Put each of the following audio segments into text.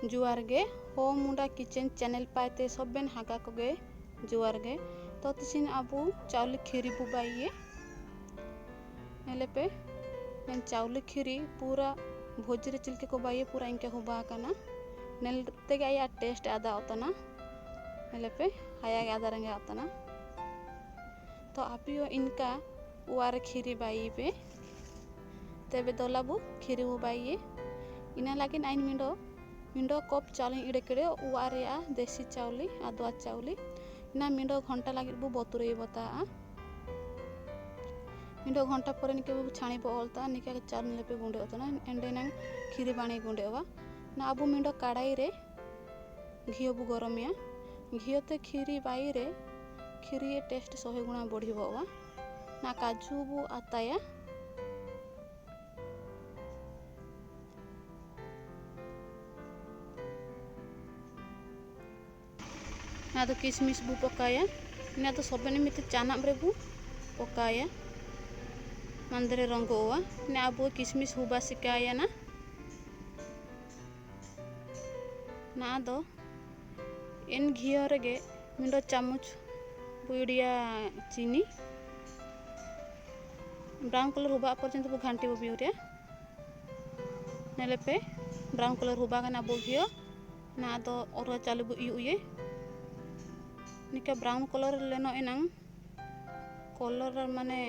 जुआर गे हो मुंडा kitchen channel पाते सबन हागा को गे जुआर गे तो तिसिन अबू चावल खीरी बुबाइए पे चावल खीरी पूरा भोजरे चिलके को बाइए पूरा इनके हुबा करना नेल तेगे आया टेस्ट आदा होतना पे हाया आदा रंगे होतना तो आप इनका वार खीरी बाई पे तेबे दोलाबू खीरी बुबाइए इना लगिन आइन मिंडो कप चावल इड़े केड़े वारे देसी चावली आदुआ चावली इना मिंडो घंटा लगे बु बतुरे बता मिंडो घंटा पर निके बु छाणी बोलता निके चावल लेपे गुंडे होता ना एंडे ना खीरी बाणी गुंडे होवा ना अबु मिंडो कड़ाई रे घी बु गरमिया घी ते खीरी बाई रे खीरी टेस्ट 100 गुणा बढ़ी होवा ना काजू बु आताया ना तो किशमिश बु पकाया ना तो सबने मिते चाना बु पकाया मंदरे रंग हुआ ना अब किशमिश हुबा सिकाया ना दो इन घी गे मिंडो चामच बुड़िया चीनी ब्राउन कलर हुबा पर्यंत बु घाटी बिउरिया नेले पे ब्राउन कलर हुबा ना बो घी ना दो और चालू बु ये निका ब्राउन कलर लेनो इनंग कलर माने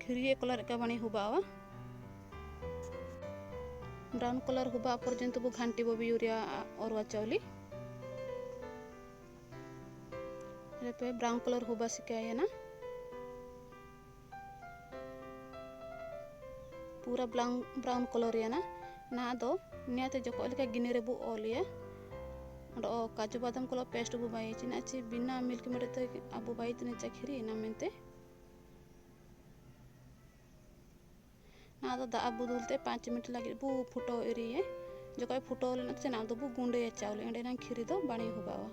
खीरी कलर का बनी हुबावा ब्राउन कलर हुबा पर्यंत बु घाटी बिउरिया और चावली पे ब्राउन कलर हुबा सिकाया ना पूरा ब्राउन कलर या ना दो नियाते जको लेका गिने रे बु ओलिया काजू बादाम को पेस्ट बु बाई चिना ची बिना मिल्क मेड ते अबु बाई तने खीरी ना मेनते ना तो दा बु दुलते 5 मिनट लगे बु फुटो एरिए जको फुटो लेना से ना दो बु गुंडे चावल एंडे ना खीरी दो बाणी हुबावा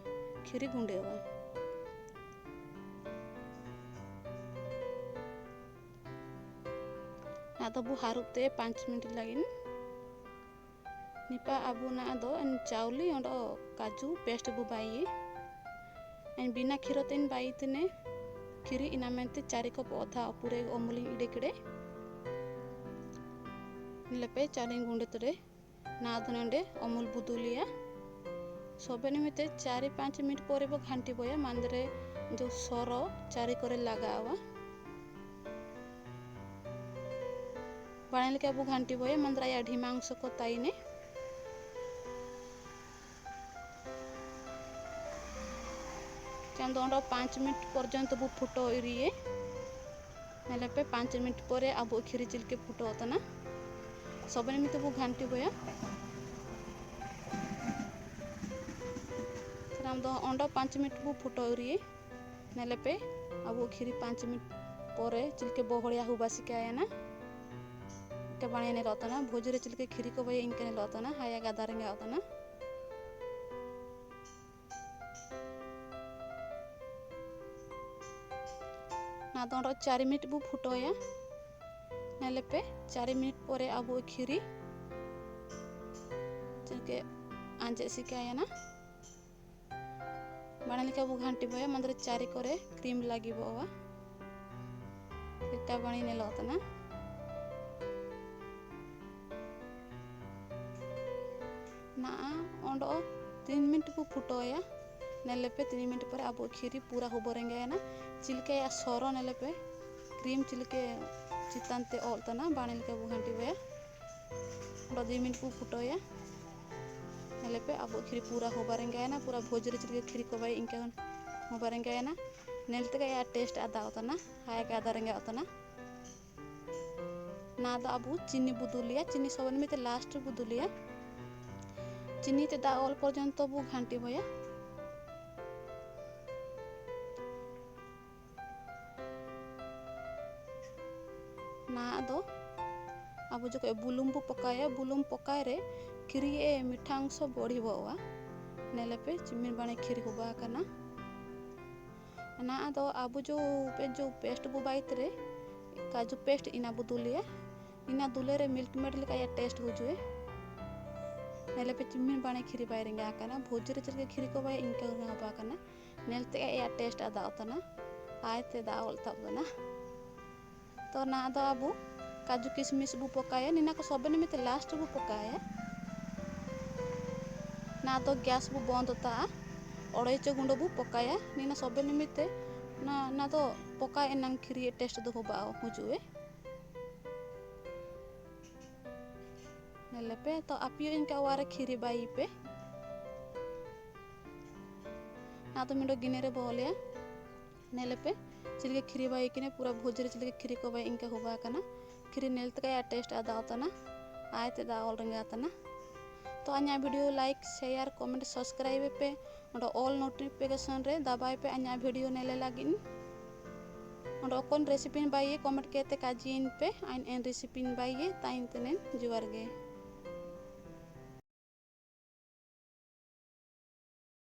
खीरी गुंडे हुआ ना तो बु हारुते 5 मिनट लगिन निपा अबू ना दो चावली और काजू पेस्ट बु बाई बिना खीर तेन बाई तने खीरी इना मेनते 4 कप अधा पूरे अमूली इड़े केड़े लेपे चावल गुंडे तरे ना धनंडे अमूल बुदुलिया सबने मिते 4-5 मिनट पर घाटी बोया मंदरे जो सरो 4 करे लगावा बाणल के अबू घाटी बोया मंदरा या ढीमांस को ताईने चांदो 5 मिनट पर्यंत बु फुटो इरिए नेले पे 5 मिनट पर अब खीरी चिलके फुटो होता ना सबने मिते बु घाटी बोया हम दो 5 मिनट बु फुटो इरिए नेले पे अब खीरी 5 मिनट पर चिलके बहड़िया हुबा सिकाया ना के बाणी ने लता ना भोजरे चिलके खीरी को भाई इनके ने लता ना हाया गादा रेंगे होता ना ना तो 4 मिनट बु फुटोया नेले पे 4 मिनट पर अब खीरी चिलके आंजे सिकाया ना बाणी के अब घाटी बोया मंदरे 4 करे क्रीम लगी बोवा इतना बाणी ने लता ना ना ओंडो 3 मिनट बु फुटोया नेले पे 3 मिनट पर अब खीरी पूरा हुबरेंगे ना चिलके या सरो नेले पे क्रीम चिलके चितानते ओलता ना बाणल के घाटी बोया 2 मिनट बु फुटोया नेले पे अब खीरी पूरा हुबरेंगे ना पूरा भोजरे चिलके खीरी को भाई इनके हुबरेंगे ना नेलते का या टेस्ट आदा होता ना हाया के आदा रेंगे होता ना दो अब चीनी बुदुलिया चीनी सबन में लास्ट बुदुलिया चीनी ते दा ऑल पर्यंत बु घाटी बोया ना दो अब जो बुलुम बु पकाया बुलुम पकाए रे खीरी मीठा अंश बढ़ी बोवा नेले पे चिमिन बाणे खीरी हुबा करना ना दो अब जो पेस्ट बु बाई रे काजू पेस्ट इना बुदुलिया इना दुले रे मिल्क मेड लेका या टेस्ट हो जुए नेले पे चिम्मिन बाणे खीरी बाय रेंगा करना भोज रे चलके खीरी को बाय इनका होबा करना नेलते या टेस्ट आदा होतना आयते दा ओलता तो ना दो अबू काजू किशमिश बु पकाया निना को सबे निमित्त लास्ट बु पकाया ना तो गैस बु बंद होता अड़ाईच गुंड बु पकाया निना सबे निमित्त ना तो पका एनांग खीरी टेस्ट दो होबा हुजुए नेले पे तो आपियो इनका वारे खीरी बाई पे ना तो मिडो गिने रे बोलिया नेले पे चिलके खीरी बाई किने पूरा भोज रे चिलके खीरी को बाई इनका होबा कना खीरी नेलते का या टेस्ट आदा होतना आयते दा ऑल रंगा तना तो अन्या video like share comment subscribe पे और ऑल नोटिफिकेशन रे दबाई पे अन्या वीडियो नेले लागिन और ओकन रेसिपी बाई कमेंट केते काजिन पे आइन एन रेसिपी बाई ताइन तने जुवार गे।